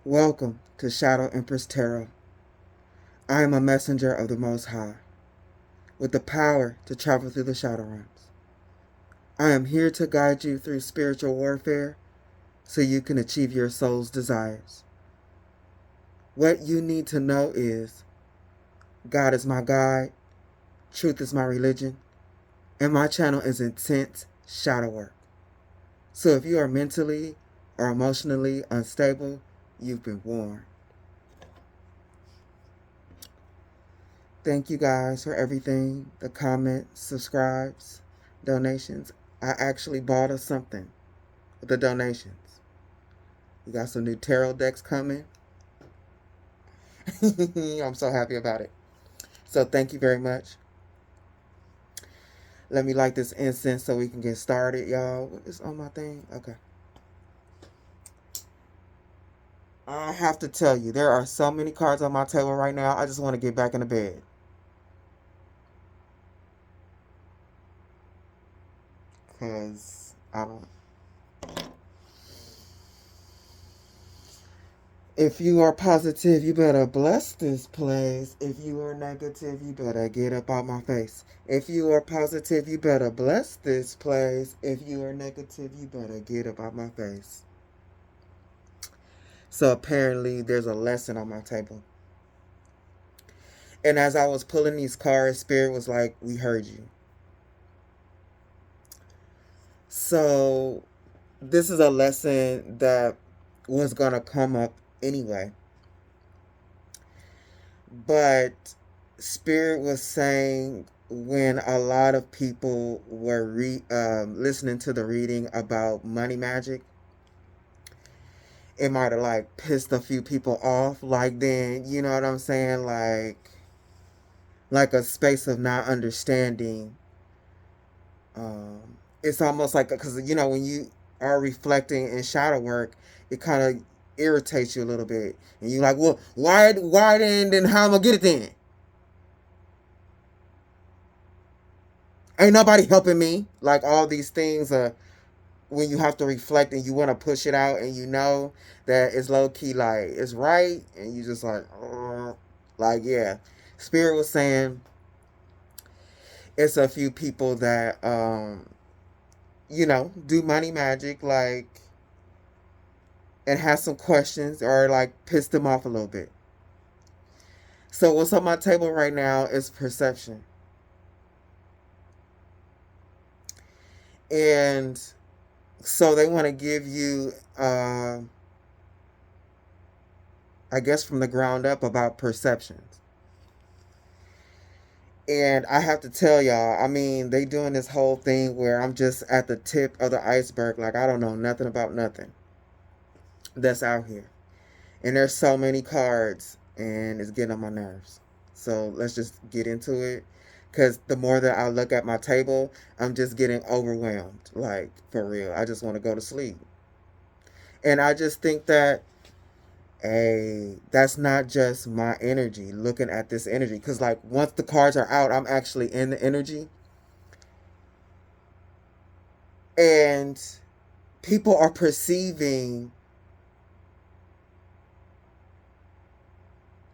Welcome to ShadowEmpressTarot. I am a messenger of the Most High, with the power to travel through the shadow realms. I am here to guide you through spiritual warfare so you can achieve your soul's desires. What you need to know is God is my guide, truth is my religion, and my channel is intense shadow work. So if you are mentally or emotionally unstable, you've been warned. Thank you guys for everything, the comments, subscribes, donations. I actually bought us something with the donations. We got some new tarot decks coming. I'm so happy about it. So thank you very much. Let me light this incense so we can get started, y'all. What is on my thing? Okay. I have to tell you, there are so many cards on my table right now. I just want to get back in the bed. Because I don't. If you are positive, you better bless this place. If you are negative, you better get up out my face. If you are positive, you better bless this place. If you are negative, you better get up out my face. So apparently there's a lesson on my table. And as I was pulling these cards, Spirit was like, we heard you. So this is a lesson that was going to come up anyway. But Spirit was saying when a lot of people were listening to the reading about money magic, it might have like pissed a few people off. Like then, you know what I'm saying? Like a space of not understanding. It's almost like, because you know when you are reflecting in shadow work, it kind of irritates you a little bit, and you're like, well, why then how am I gonna get it then? Ain't nobody helping me. Like all these things are when you have to reflect and you want to push it out, and you know that it's low key, like it's right, and you just like yeah. Spirit was saying it's a few people that do money magic, like, and has some questions or like pissed them off a little bit. So what's on my table right now is perception. And so they want to give you I guess from the ground up about perceptions. And I have to tell y'all, I mean, they doing this whole thing where I'm just at the tip of the iceberg, like I don't know nothing about nothing that's out here. And there's so many cards and it's getting on my nerves. So let's just get into it. Because the more that I look at my table, I'm just getting overwhelmed. Like, for real. I just want to go to sleep. And I just think that, hey, that's not just my energy, looking at this energy. Because, like, once the cards are out, I'm actually in the energy. And people are perceiving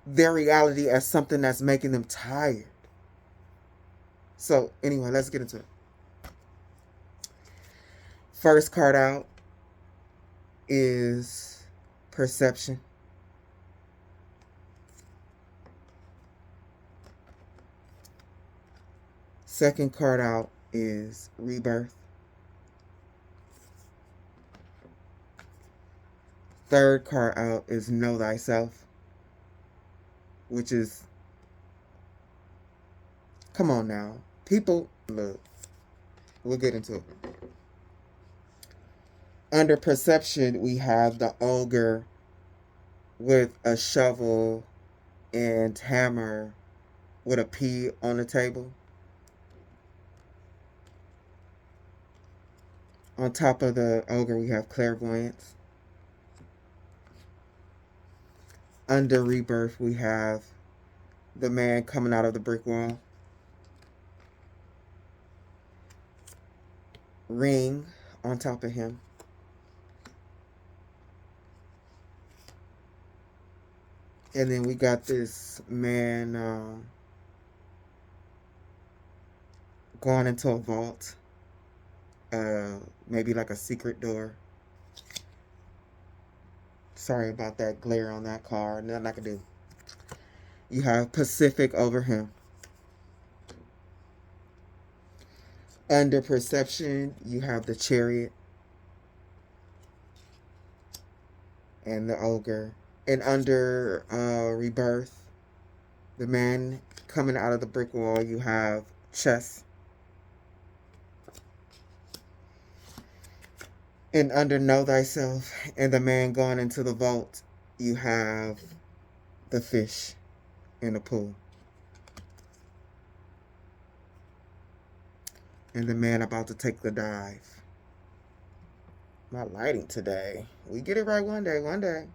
their reality as something that's making them tired. So, anyway, let's get into it. First card out is perception. Second card out is rebirth. Third card out is know thyself, which is, come on now. People, look, we'll get into it. Under perception, we have the ogre with a shovel and hammer with a P on the table. On top of the ogre, we have clairvoyance. Under rebirth, we have the man coming out of the brick wall. Ring on top of him. And then we got this man going into a vault. Maybe like a secret door. Sorry about that glare on that car. Nothing I can do. You have Pacific over him. Under perception, you have the Chariot and the Ogre. And under rebirth, the man coming out of the brick wall, you have Chess. And under Know Thyself and the man going into the vault, you have the fish in the pool. And the man about to take the dive. My lighting today. We get it right one day, one day.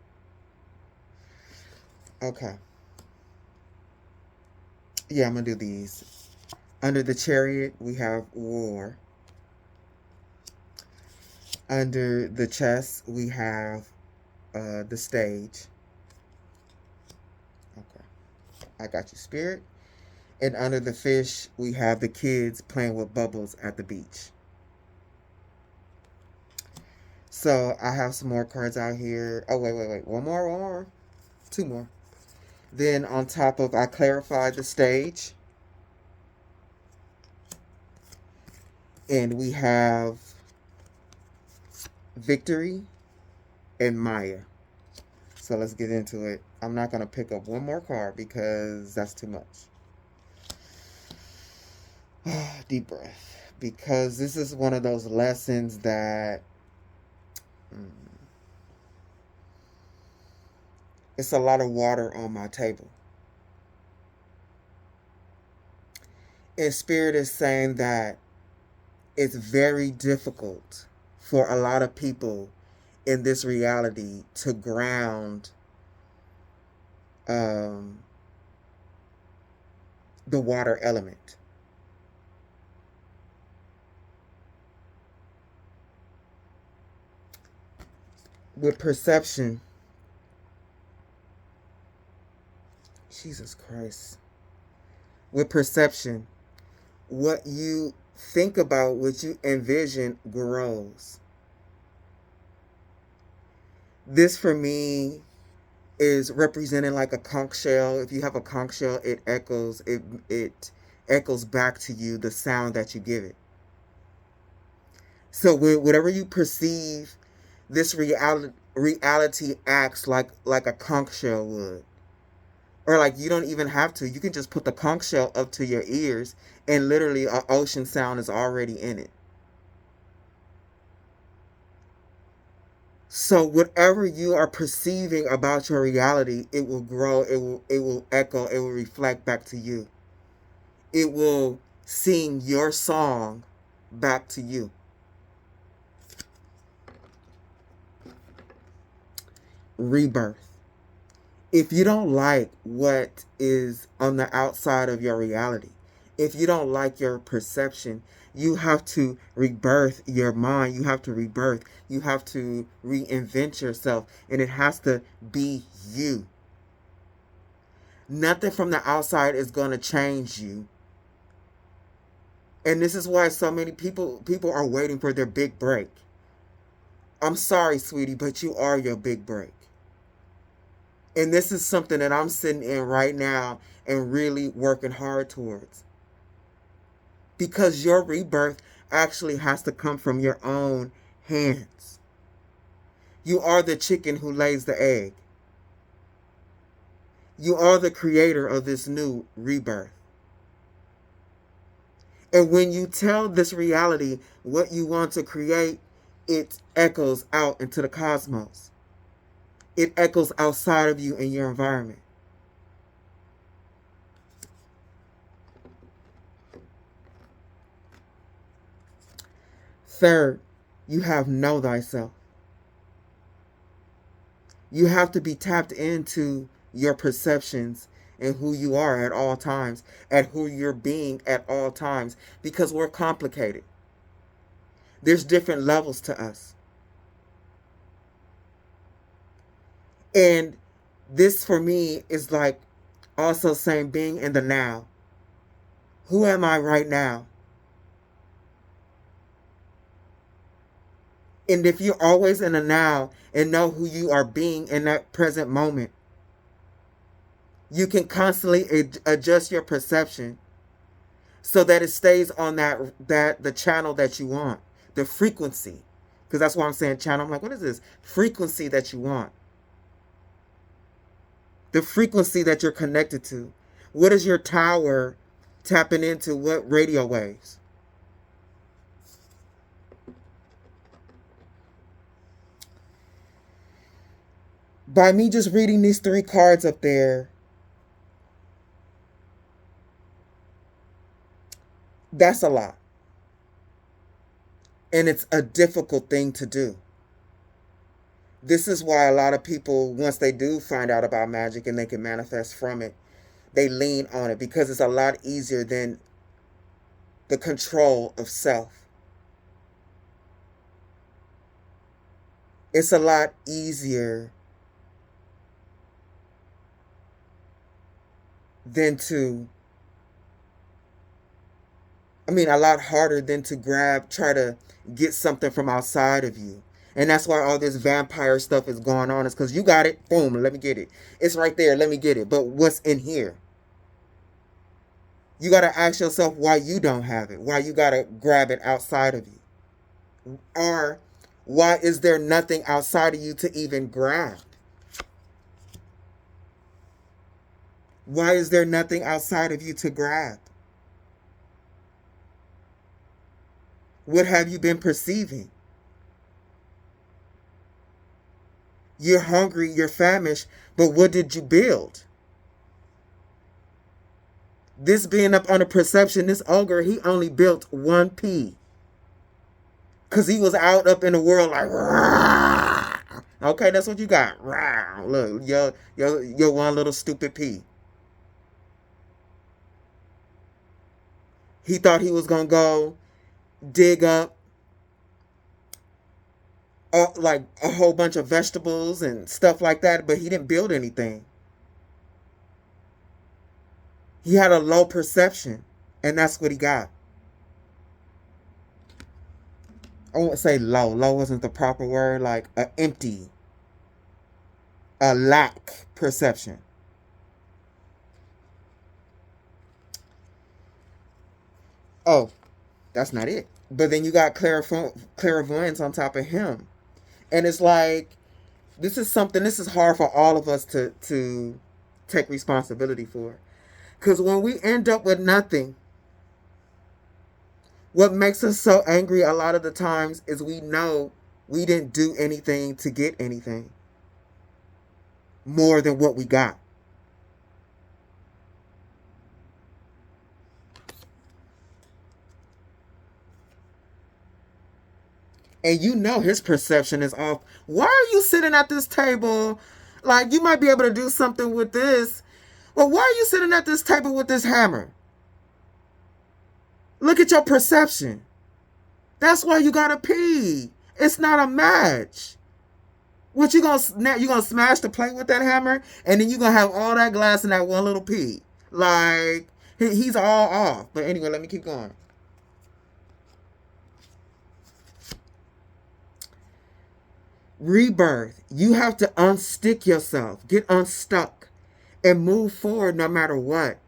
Okay. Yeah, I'm going to do these. Under the Chariot, we have War. Under the Chess, we have the Stage. Okay. I got you, Spirit. And under the Fish, we have the kids playing with bubbles at the beach. So I have some more cards out here. Oh, wait. One more. Two more. Then on top of, I clarified the Stage. And we have Victory and Maya. So let's get into it. I'm not going to pick up one more card because that's too much. Deep breath. Because this is one of those lessons that it's a lot of water on my table. And Spirit is saying that it's very difficult for a lot of people in this reality to ground the water element. With perception, Jesus Christ. With perception, what you think about, what you envision grows. This for me is representing like a conch shell. If you have a conch shell, it echoes back to you the sound that you give it. So whatever you perceive, this reality acts like a conch shell would. Or like you don't even have to. You can just put the conch shell up to your ears and literally an ocean sound is already in it. So whatever you are perceiving about your reality, it will grow, it will echo, it will reflect back to you. It will sing your song back to you. Rebirth. If you don't like what is on the outside of your reality, if you don't like your perception, you have to rebirth your mind. You have to rebirth. You have to reinvent yourself. And it has to be you. Nothing from the outside is going to change you. And this is why so many people are waiting for their big break. I'm sorry, sweetie, but you are your big break. And this is something that I'm sitting in right now and really working hard towards. Because your rebirth actually has to come from your own hands. You are the chicken who lays the egg. You are the creator of this new rebirth. And when you tell this reality what you want to create, it echoes out into the cosmos. It echoes outside of you in your environment. Third, you have Know Thyself. You have to be tapped into your perceptions and who you are at all times, at who you're being at all times, because we're complicated. There's different levels to us. And This for me is like also saying being in the now. Who am I right now? And if you're always in the now and know who you are being in that present moment, you can constantly adjust your perception so that it stays on that the channel that you want, the frequency. Because that's why I'm saying channel. I'm like, what is this? Frequency that you want. The frequency that you're connected to. What is your tower tapping into? What radio waves? By me just reading these 3 cards up there, that's a lot. And it's a difficult thing to do. This is why a lot of people, once they do find out about magic and they can manifest from it, they lean on it because it's a lot easier than the control of self. It's a lot easier than to, a lot harder than to try to get something from outside of you. And that's why all this vampire stuff is going on, is because you got it, boom, let me get it. It's right there, let me get it. But what's in here? You got to ask yourself why you don't have it, why you got to grab it outside of you. Or why is there nothing outside of you to even grab? Why is there nothing outside of you to grab? What have you been perceiving? You're hungry, you're famished, but what did you build? This being up on a perception, this ogre, he only built 1 pea. Because he was out up in the world like, rah! Okay, that's what you got. Rah! Look, your one little stupid pea. He thought he was going to go dig up like a whole bunch of vegetables and stuff like that, but he didn't build anything. He had a low perception, and that's what he got. I won't say low. Low wasn't the proper word. Like a lack perception. Oh, that's not it. But then you got clairvoyance on top of him. And it's like, this is hard for all of us to take responsibility for. Because when we end up with nothing, what makes us so angry a lot of the times is we know we didn't do anything to get anything more than what we got. And you know his perception is off. Why are you sitting at this table? Like, you might be able to do something with this. Well, why are you sitting at this table with this hammer? Look at your perception. That's why you gotta pee. It's not a match. What you gonna smash the plate with that hammer, and then you gonna have all that glass in that one little pea. Like, he's all off. But anyway, let me keep going. Rebirth. You have to unstick yourself. Get unstuck. And move forward no matter what.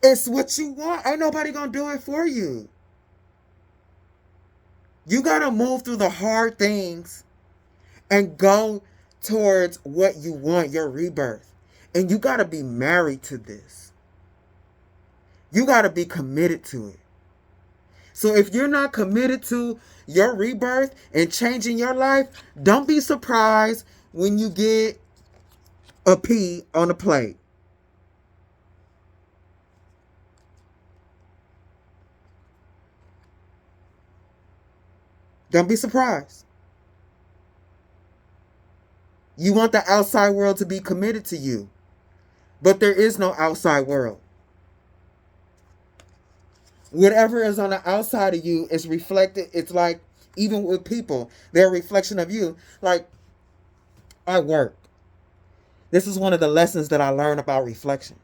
It's what you want. Ain't nobody gonna do it for you. You gotta move through the hard things and go towards what you want, your rebirth. And you gotta be married to this. You gotta be committed to it. So if you're not committed to your rebirth and changing your life, don't be surprised when you get a pea on a plate. Don't be surprised. You want the outside world to be committed to you. But there is no outside world. Whatever is on the outside of you is reflected. It's like, even with people, they're a reflection of you. Like, I work. This is one of the lessons that I learned about reflection.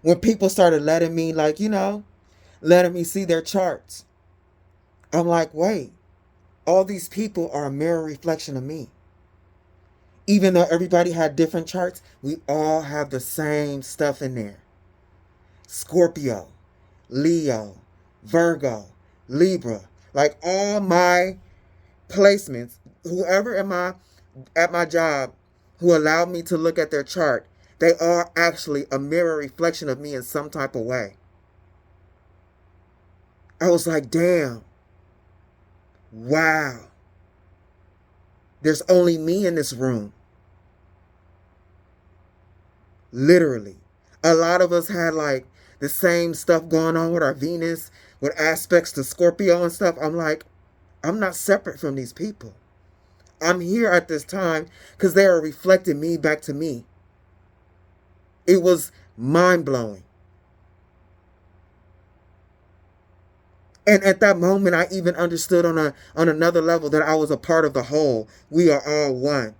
When people started letting me, like, letting me see their charts, I'm like, wait, all these people are a mirror reflection of me. Even though everybody had different charts, we all have the same stuff in there. Scorpio, Leo, Virgo, Libra. Like all my placements, whoever at my job who allowed me to look at their chart, they are actually a mirror reflection of me in some type of way. I was like, damn. Wow. There's only me in this room. Literally. A lot of us had like the same stuff going on with our Venus, with aspects to Scorpio and stuff. I'm like, I'm not separate from these people. I'm here at this time because they are reflecting me back to me. It was mind-blowing. And at that moment, I even understood on another level that I was a part of the whole. We are all one.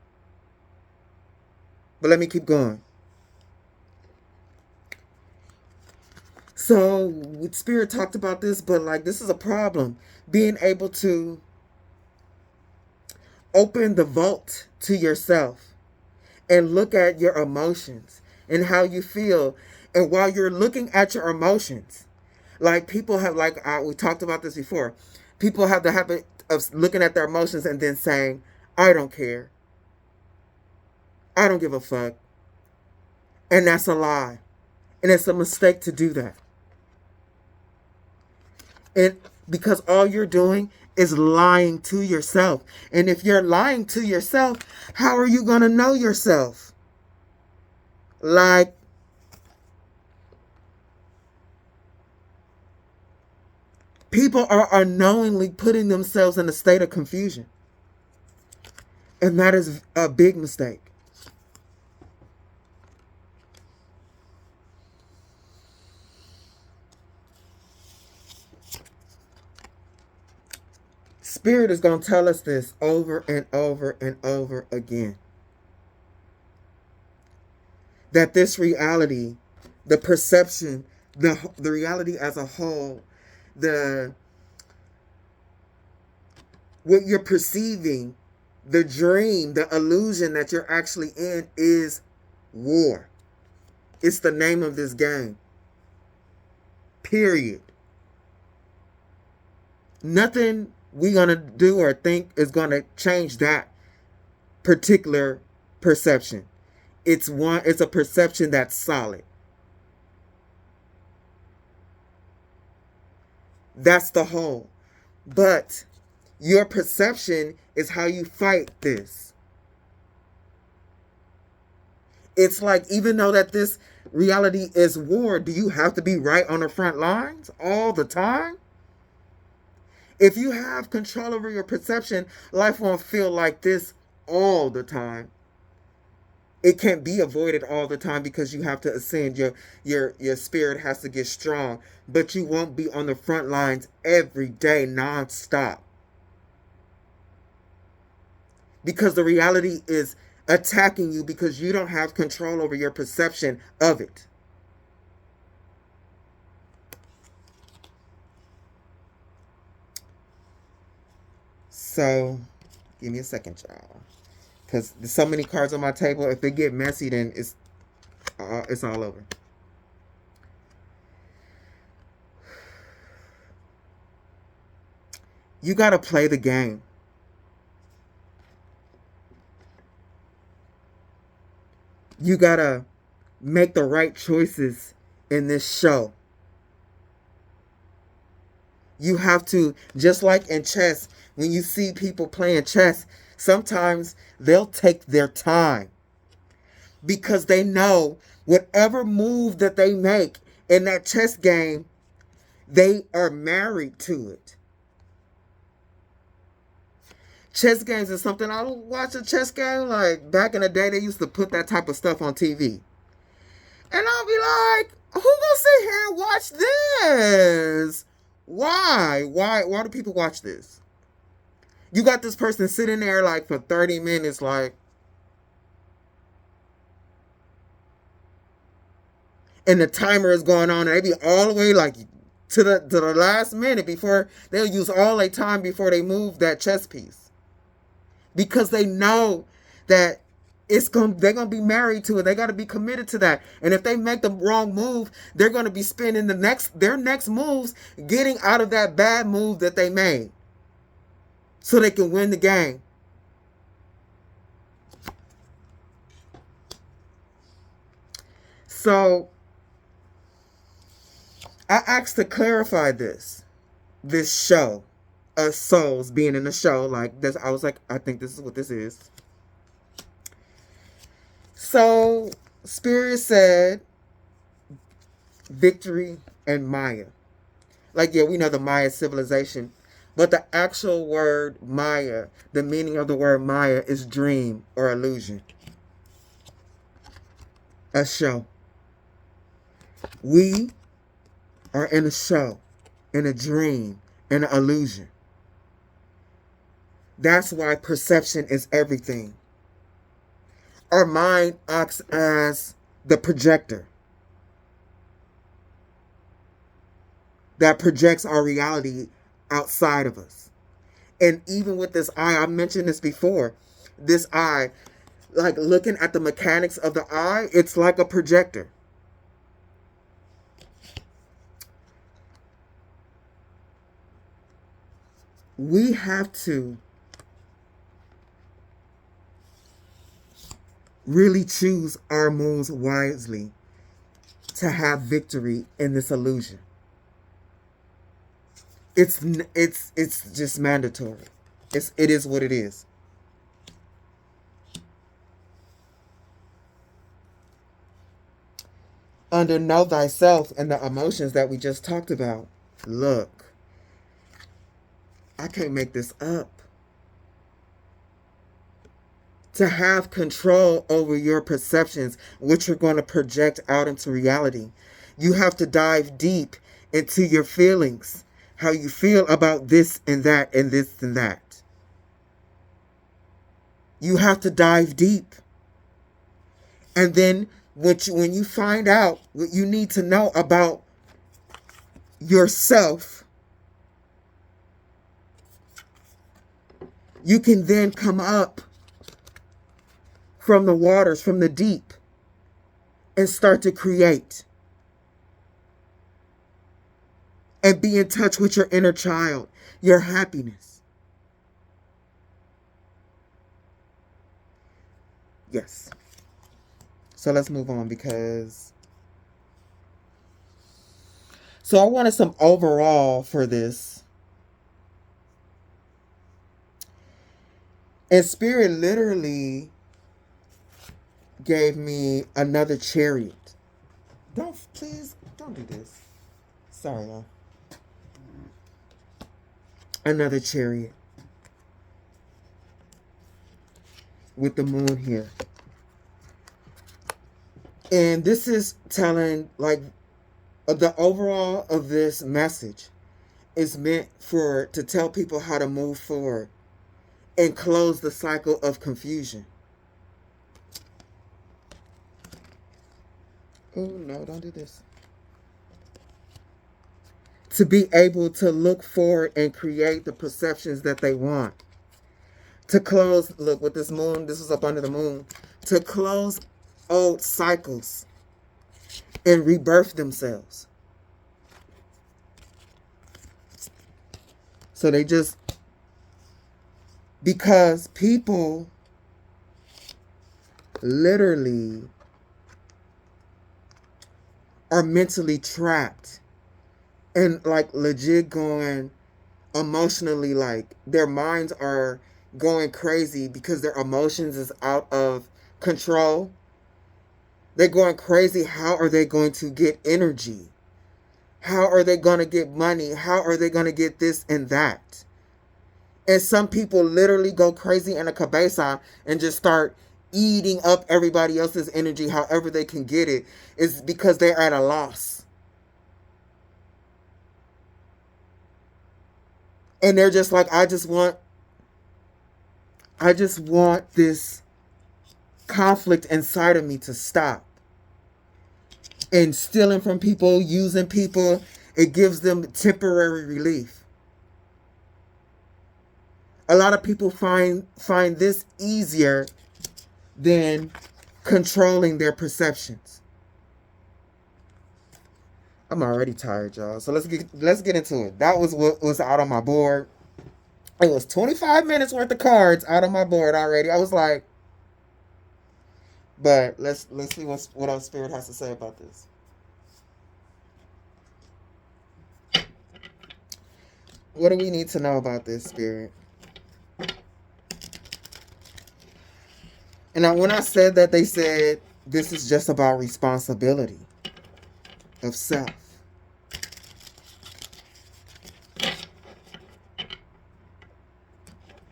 But let me keep going. So, Spirit talked about this, but like this is a problem. Being able to open the vault to yourself and look at your emotions and how you feel. And while you're looking at your emotions, like people have, we talked about this before, people have the habit of looking at their emotions and then saying, I don't care. I don't give a fuck. And that's a lie. And it's a mistake to do that. And because all you're doing is lying to yourself. And if you're lying to yourself, how are you going to know yourself? Like, people are unknowingly putting themselves in a state of confusion. And that is a big mistake. Spirit is going to tell us this over and over and over again. That this reality, the perception, the reality as a whole, what you're perceiving, the dream, the illusion that you're actually in is war. It's the name of this game. Period. Nothing we're going to do or think is going to change that particular perception. It's a perception that's solid. That's the whole. But your perception is how you fight this. It's like, even though that this reality is war, do you have to be right on the front lines all the time? If you have control over your perception, life won't feel like this all the time. It can't be avoided all the time because you have to ascend. Your spirit has to get strong. But you won't be on the front lines every day, nonstop. Because the reality is attacking you because you don't have control over your perception of it. So, give me a second, y'all. Because there's so many cards on my table. If they get messy, then it's all over. You got to play the game. You got to make the right choices in this show. You have to, just like in chess, when you see people playing chess, sometimes they'll take their time because they know whatever move that they make in that chess game, they are married to it. Chess games is something, I don't watch a chess game. Like back in the day, they used to put that type of stuff on TV. And I'll be like, who gonna sit here and watch this? Why? Why do people watch this? You got this person sitting there like for 30 minutes like, And the timer is going on, and they be all the way like to the last minute before they'll use all their time before they move that chess piece, because they know that they're gonna be married to it. They got to be committed to that. And if they make the wrong move, they're gonna be spending their next moves getting out of that bad move that they made, so they can win the game. So I asked to clarify this show, us souls being in the show like this. I was like, I think this is what this is. So Spirit said victory and Maya. Like, yeah, we know the Maya civilization, but the actual word Maya, the meaning of the word Maya is dream or illusion. A show. We are in a show, in a dream, in an illusion. That's why perception is everything. Our mind acts as the projector that projects our reality outside of us. And even with this eye, I mentioned this before, this eye, like looking at the mechanics of the eye, it's like a projector. We have to really choose our moves wisely to have victory in this illusion. It's just mandatory. It is what it is. Under know thyself and the emotions that we just talked about. Look, I can't make this up. To have control over your perceptions, which you're going to project out into reality, you have to dive deep into your feelings, how you feel about this and that and this and that. You have to dive deep. And then when you find out what you need to know about yourself, you can then come up from the waters, from the deep, and start to create. And be in touch with your inner child, your happiness. Yes. So let's move on because... So I wanted some overall for this. And Spirit literally gave me another chariot. Please don't do this. Sorry, y'all. Another chariot with the moon here. And this is telling, like, the overall of this message is meant to tell people how to move forward and close the cycle of confusion. Oh, no, don't do this. To be able to look forward and create the perceptions that they want. To close, look, with this moon, this is up under the moon. To close old cycles and rebirth themselves. So they just... Because people literally are mentally trapped and like legit going emotionally, like their minds are going crazy because their emotions is out of control. They're going crazy. How are they going to get energy? How are they going to get money? How are they going to get this and that? And some people literally go crazy in a cabeza and just start eating up everybody else's energy however they can get it. Is because they're at a loss. And they're just like, I just want this conflict inside of me to stop. and stealing from people, using people, it gives them temporary relief. A lot of people find this easier than controlling their perceptions. I'm already tired, y'all. So let's get into it. That was what was out on my board. It was 25 minutes worth of cards out on my board already. I was like, but let's see what our spirit has to say about this. What do we need to know about this, spirit? And when I said that, they said this is just about responsibility of self.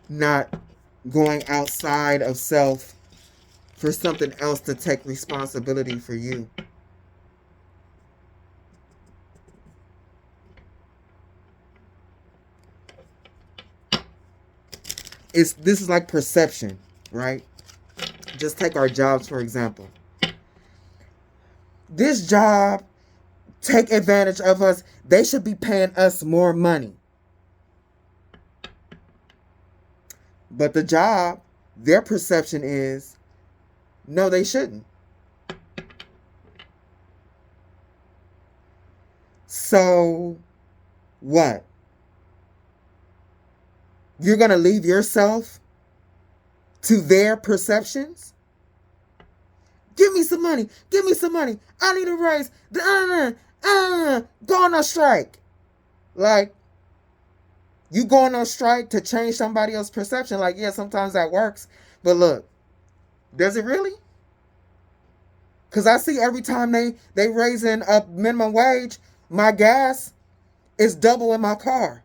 Not going outside of self for something else to take responsibility for you. This is like perception, right? Just take our jobs, for example. This job take advantage of us. They should be paying us more money. But the job, their perception is, no, they shouldn't. So, what? You're going to leave yourself to their perceptions? Give me some money. Give me some money. I need a raise. Go on a strike. Like, you going on strike to change somebody else's perception. Like, yeah, sometimes that works. But look, does it really? Because I see every time they raising up minimum wage, my gas is double in my car.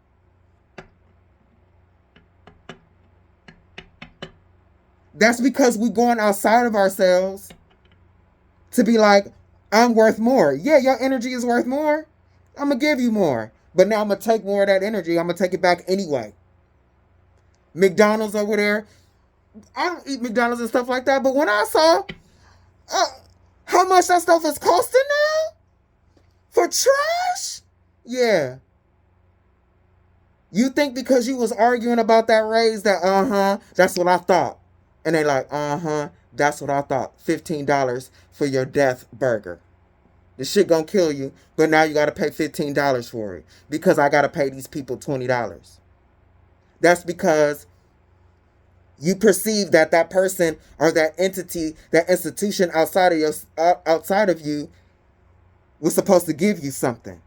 That's because we're going outside of ourselves to be like, I'm worth more. Yeah, your energy is worth more. I'm going to give you more. But now I'm going to take more of that energy. I'm going to take it back anyway. McDonald's over there. I don't eat McDonald's and stuff like that. But when I saw how much that stuff is costing now for trash, yeah. You think because you was arguing about that raise that, that's what I thought. And they like, that's what I thought. $15 for your death burger. This shit gonna kill you, but now you gotta pay $15 for it. Because I gotta pay these people $20. That's because you perceive that person or that entity, that institution outside of you was supposed to give you something.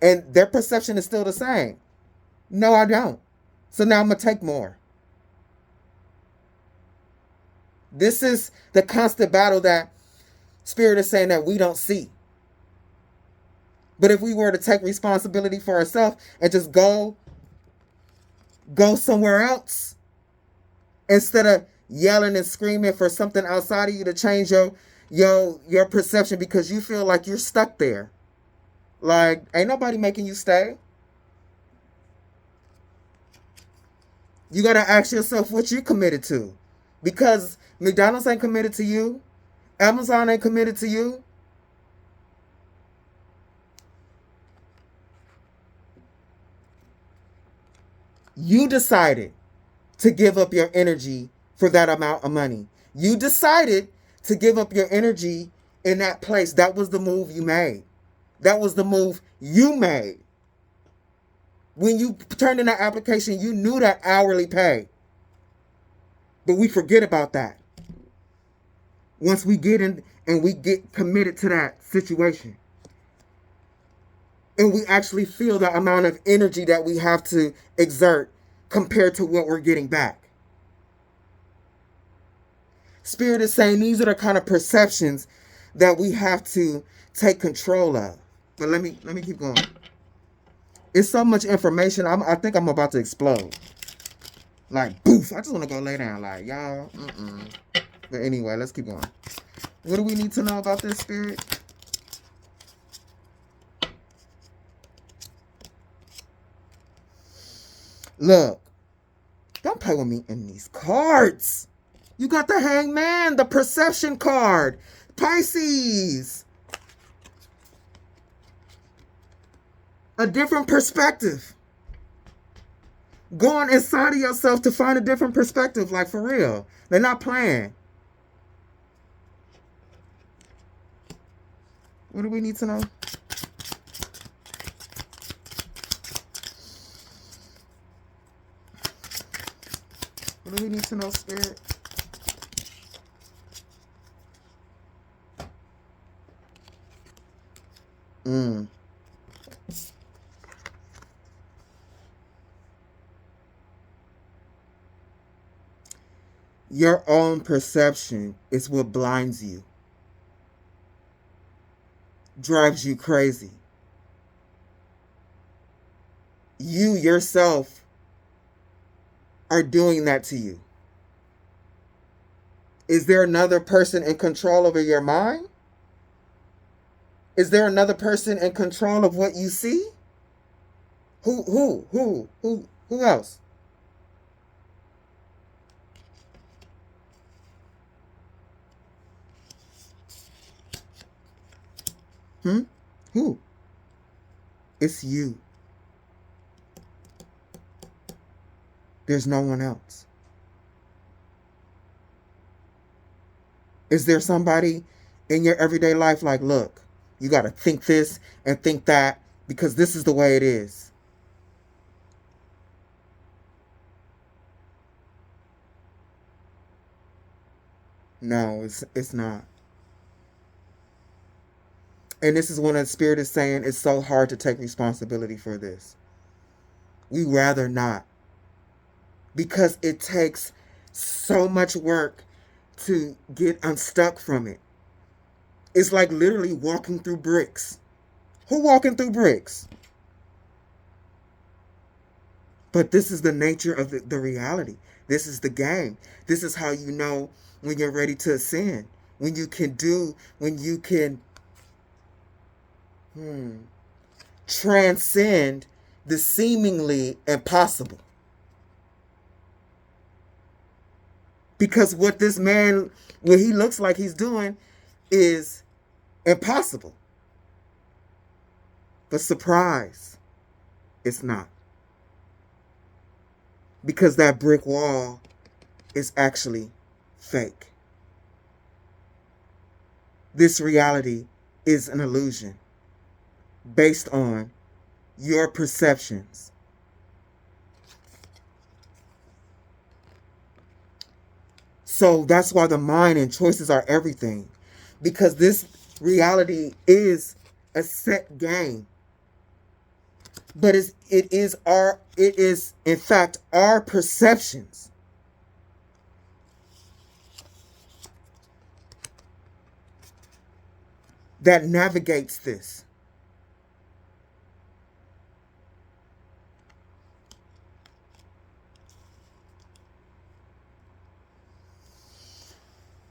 And their perception is still the same. No, I don't. So now I'm gonna take more. This is the constant battle that Spirit is saying that we don't see. But if we were to take responsibility for ourselves and just go somewhere else, instead of yelling and screaming for something outside of you to change your perception because you feel like you're stuck there. Like, ain't nobody making you stay. You got to ask yourself what you're committed to. Because McDonald's ain't committed to you. Amazon ain't committed to you. You decided to give up your energy for that amount of money. You decided to give up your energy in that place. That was the move you made. That was the move you made. When you turned in that application, you knew that hourly pay. But we forget about that. Once we get in and we get committed to that situation. And we actually feel the amount of energy that we have to exert compared to what we're getting back. Spirit is saying these are the kind of perceptions that we have to take control of. But let me keep going. It's so much information. I think I'm about to explode. Like, boof. I just want to go lay down. Like, y'all. But anyway, let's keep going. What do we need to know about this, Spirit? Look. Don't play with me in these cards. You got the Hangman, the Perception card. Pisces. A different perspective. Going inside of yourself to find a different perspective, like for real. They're not playing. What do we need to know? What do we need to know, Spirit? Your own perception is what blinds you, drives you crazy. You yourself are doing that to you. Is there another person in control over your mind? Is there another person in control of what you see? Who else? Who? It's you. There's no one else. Is there somebody in your everyday life like, look, you got to think this and think that because this is the way it is? No, it's not. And this is when the Spirit is saying it's so hard to take responsibility for this. We rather not. Because it takes so much work to get unstuck from it. It's like literally walking through bricks. Who walking through bricks? But this is the nature of the reality. This is the game. This is how you know when you're ready to ascend. When you can transcend the seemingly impossible. Because what this man, what he looks like he's doing is impossible. But surprise, it's not. Because that brick wall is actually fake. This reality is an illusion based on your perceptions. So that's why the mind and choices are everything. Because this reality is a set game. But it is in fact our perceptions that navigates this.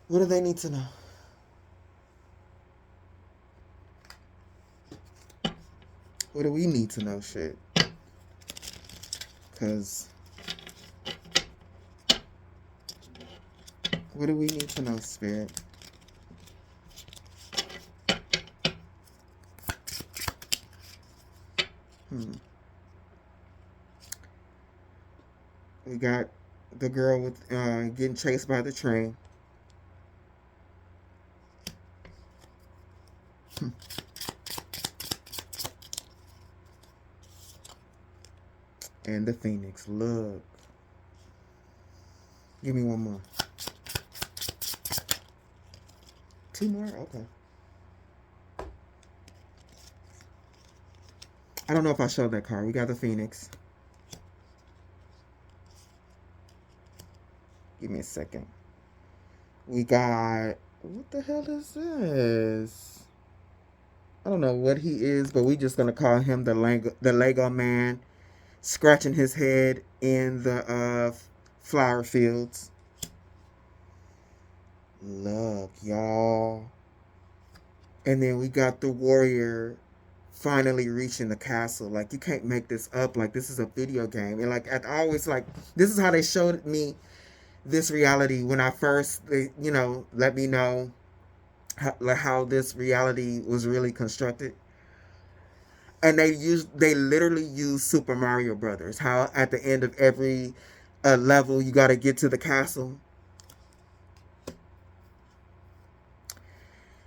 What do they need to know? What do we need to know, shit? Because what do we need to know, Spirit? We got the girl with getting chased by the train. And the Phoenix. Look. Give me one more. Two more? Okay. I don't know if I showed that card. We got the Phoenix. Give me a second. We got... What the hell is this? I don't know what he is, but we just going to call him the Lego man. Scratching his head in the flower fields. Look, y'all. And then we got the warrior finally reaching the castle. Like, you can't make this up. Like, this is a video game. And, like, I always, like, this is how they showed me this reality when I first, you know, let me know how this reality was really constructed. And they literally use Super Mario Brothers. How at the end of every level you got to get to the castle.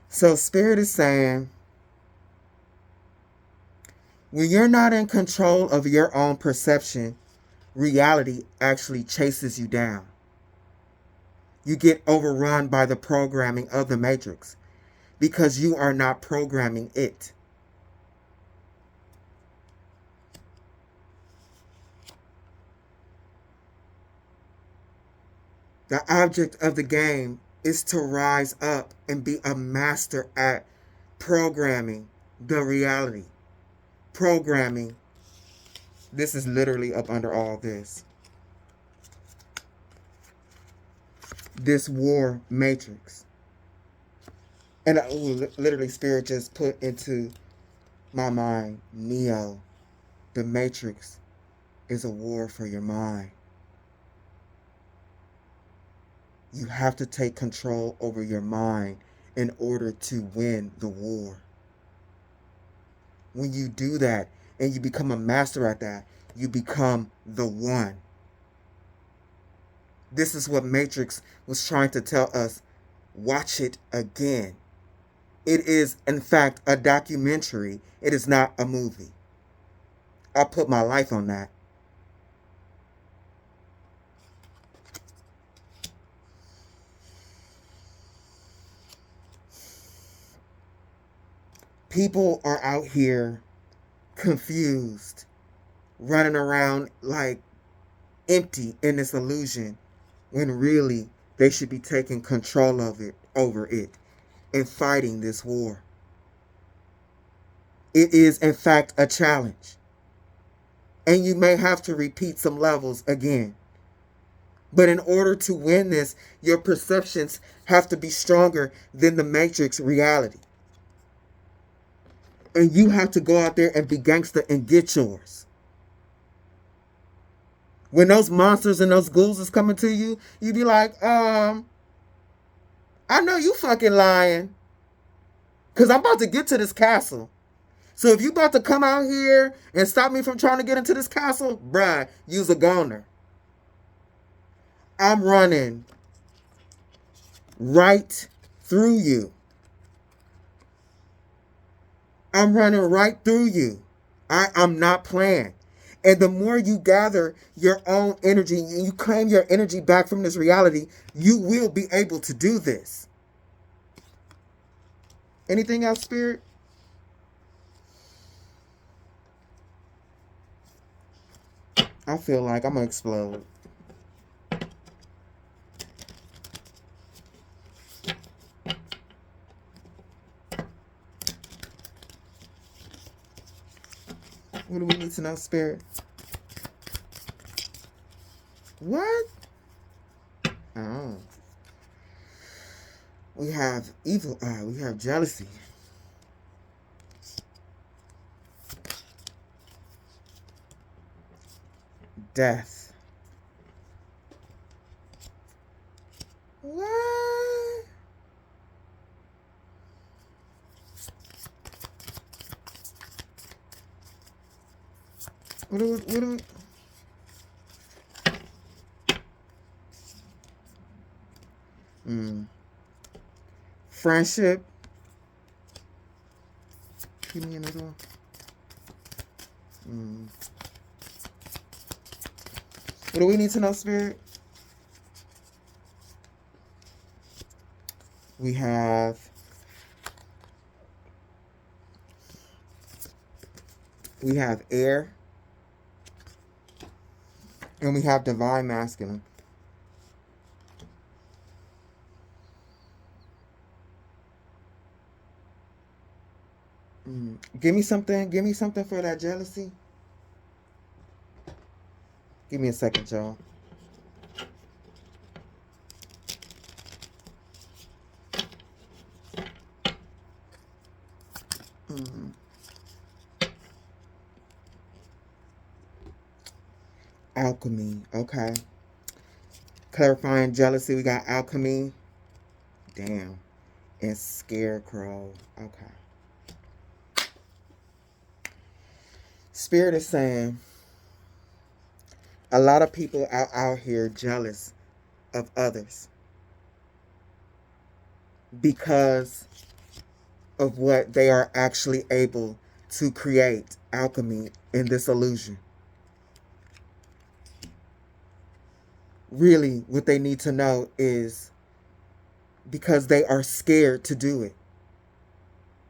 So Spirit is saying, when you're not in control of your own perception, reality actually chases you down. You get overrun by the programming of the Matrix because you are not programming it. The object of the game is to rise up and be a master at programming the reality. Programming. This is literally up under all this. This war matrix. And literally Spirit just put into my mind, Neo, the Matrix is a war for your mind. You have to take control over your mind in order to win the war. When you do that and you become a master at that, you become the one. This is what Matrix was trying to tell us. Watch it again. It is, in fact, a documentary. It is not a movie. I'll put my life on that. People are out here confused, running around like empty in this illusion, when really they should be taking control of it, over it, and fighting this war. It is, in fact, a challenge. And you may have to repeat some levels again. But in order to win this, your perceptions have to be stronger than the Matrix reality. And you have to go out there and be gangster and get yours. When those monsters and those ghouls is coming to you, you be like, I know you fucking lying. Because I'm about to get to this castle. So if you about to come out here and stop me from trying to get into this castle, bruh, you's a goner. I'm running right through you. I'm running right through you. I'm not playing. And the more you gather your own energy and you claim your energy back from this reality, you will be able to do this. Anything else, Spirit? I feel like I'm going to explode. What do we need to know, Spirit? What? Oh. We have evil eye. We have jealousy. Death. What? What do we... Friendship. Give me another one. What do we need to know, Spirit? We have air. And we have divine masculine. Give me something for that jealousy. Give me a second, y'all. Alchemy, okay. Clarifying jealousy, we got alchemy. Damn. And scarecrow, okay. Spirit is saying a lot of people out here jealous of others because of what they are actually able to create, alchemy, in this illusion. Really, what they need to know is because they are scared to do it.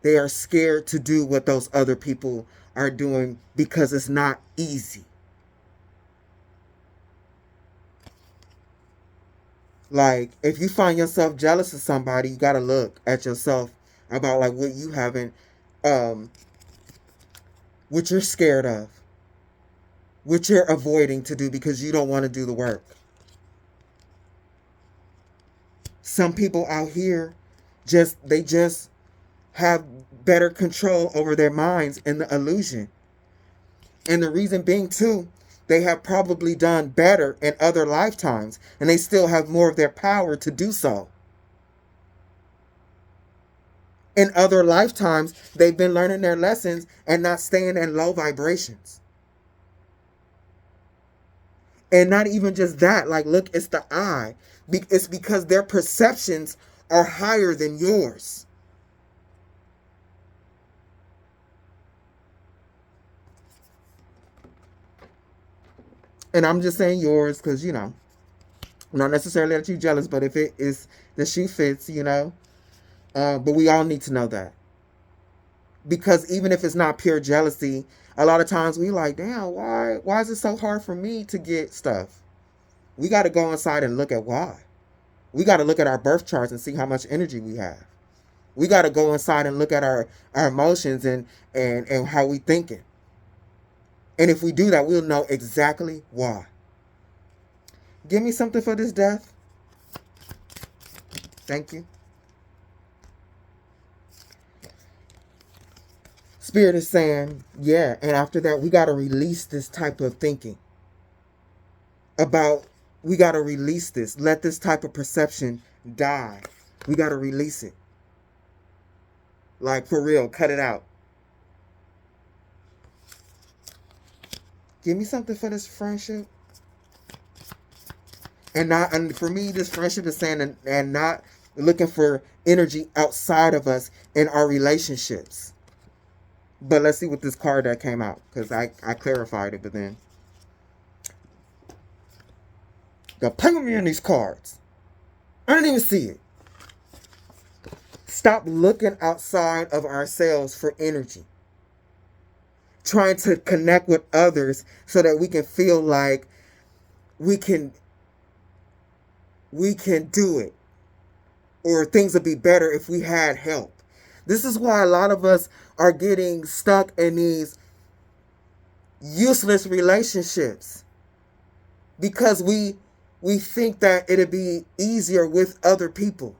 They are scared to do what those other people are doing because it's not easy. Like, if you find yourself jealous of somebody, you got to look at yourself about like what you haven't, what you're scared of, what you're avoiding to do because you don't want to do the work. Some people out here they just have better control over their minds in the illusion. And the reason being too, they have probably done better in other lifetimes and they still have more of their power to do so. In other lifetimes, they've been learning their lessons and not staying in low vibrations. And not even just that, like, look, it's the eye. It's because their perceptions are higher than yours. And I'm just saying yours because, not necessarily that you're jealous, but if it is the shoe fits, but we all need to know that. Because even if it's not pure jealousy, a lot of times we like, damn, why is it so hard for me to get stuff? We got to go inside and look at why. We got to look at our birth charts and see how much energy we have. We got to go inside and look at our emotions and how we thinking. And if we do that, we'll know exactly why. Give me something for this death. Thank you. Spirit is saying, yeah, and after that, we got to release this type of thinking we got to release this. Let this type of perception die. We got to release it. Like, for real, cut it out. Give me something for this friendship. And for me, this friendship is saying and not looking for energy outside of us in our relationships. But let's see what this card that came out, because I clarified it, but then they're playing me in these cards. I didn't even see it. Stop looking outside of ourselves for energy. Trying to connect with others so that we can feel like we can do it. Or things would be better if we had help. This is why a lot of us are getting stuck in these useless relationships. Because we think that it'd be easier with other people.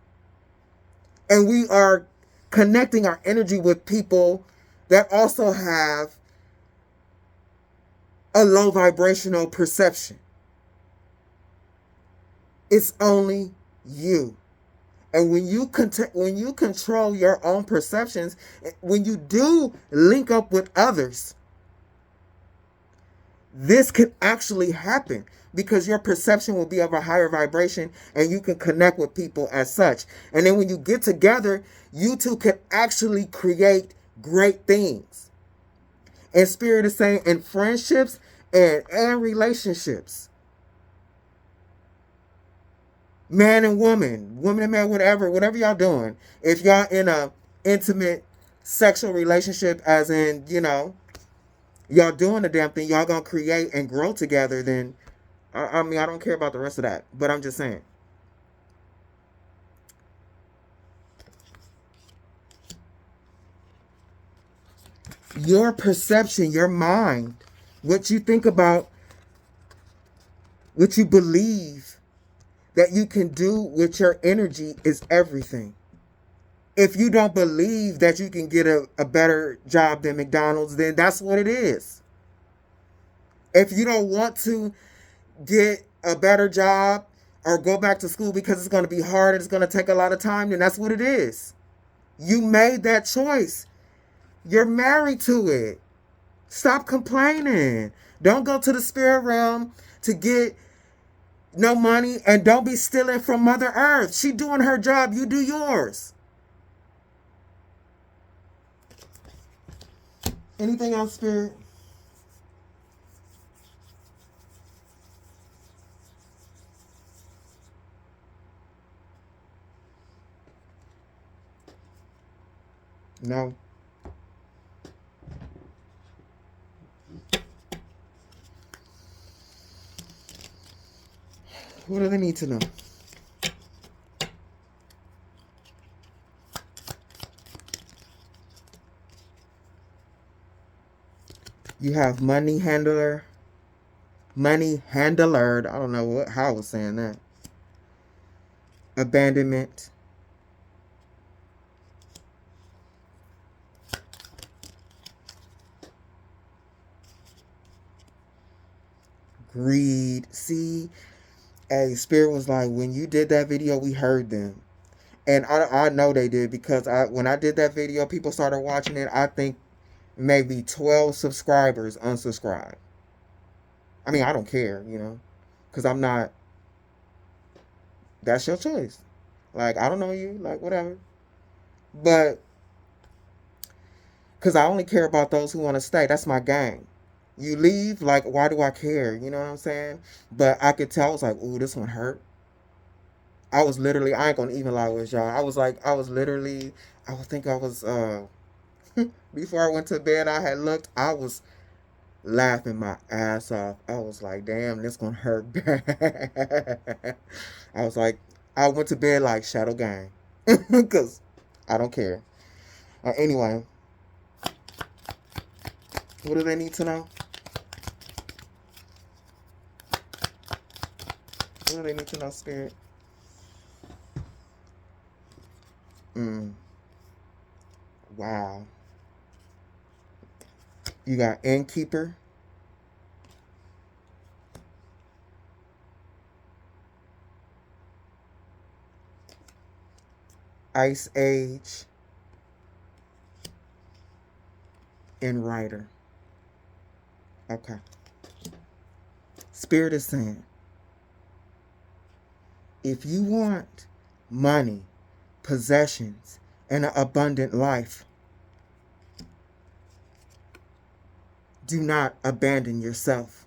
And we are connecting our energy with people that also have a low vibrational perception. It's only you. And when you control your own perceptions, when you do link up with others, this can actually happen because your perception will be of a higher vibration and you can connect with people as such. And then when you get together, you two can actually create great things. And Spirit is saying in friendships and relationships, man and woman, woman and man, whatever y'all doing. If y'all in a intimate sexual relationship, as in, y'all doing the damn thing, y'all gonna create and grow together, then, I mean, I don't care about the rest of that, but I'm just saying. Your perception, your mind, what you think about, what you believe that you can do with your energy is everything. If you don't believe that you can get a better job than McDonald's, then that's what it is. If you don't want to get a better job or go back to school because it's going to be hard and it's going to take a lot of time, then that's what it is. You made that choice. You're married to it. Stop complaining. Don't go to the spirit realm to get no money, and don't be stealing from Mother Earth. She doing her job. You do yours. Anything else, Spirit? No. What do they need to know? You have money handler. Money handler. I don't know how I was saying that. Abandonment. Greed. See, hey, Spirit was like, when you did that video, we heard them. And I know they did, because when I did that video, people started watching it. I think maybe 12 subscribers unsubscribed. I mean, I don't care, because I'm not. That's your choice. Like, I don't know you, like, whatever. But, because I only care about those who want to stay. That's my gang. You leave, like, why do I care? You know what I'm saying? But I could tell, I was like, ooh, this one hurt. I was literally, I ain't gonna even lie with y'all. I would think I was, before I went to bed, I had looked, I was laughing my ass off. I was like, damn, this gonna hurt bad. I was like, I went to bed like Shadow Gang. Because I don't care. Anyway, what do they need to know? What do they need to know, Spirit? Wow. You got Innkeeper. Ice Age. And Rider. Okay. Spirit is saying, if you want money, possessions, and an abundant life, do not abandon yourself.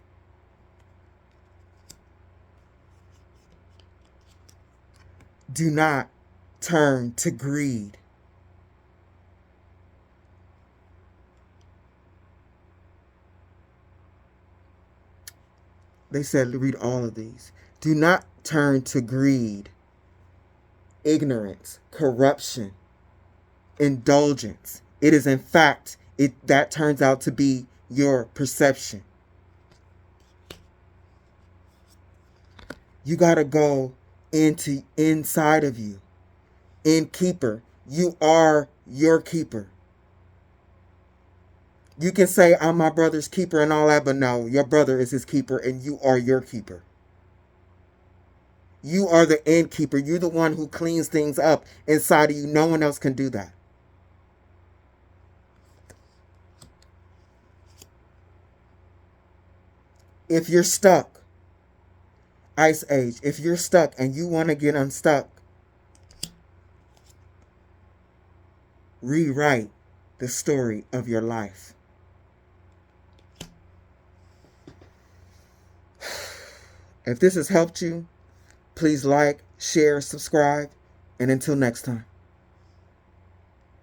Do not turn to greed. They said, read all of these. Do not turn to greed, ignorance, corruption, indulgence. It is, in fact, that turns out to be your perception. You got to go inside of you. Innkeeper. You are your keeper. You can say, I'm my brother's keeper and all that, but no, your brother is his keeper and you are your keeper. You are the innkeeper. You're the one who cleans things up inside of you. No one else can do that. If you're stuck, Ice Age, if you're stuck and you want to get unstuck, rewrite the story of your life. If this has helped you, please like, share, subscribe, and until next time.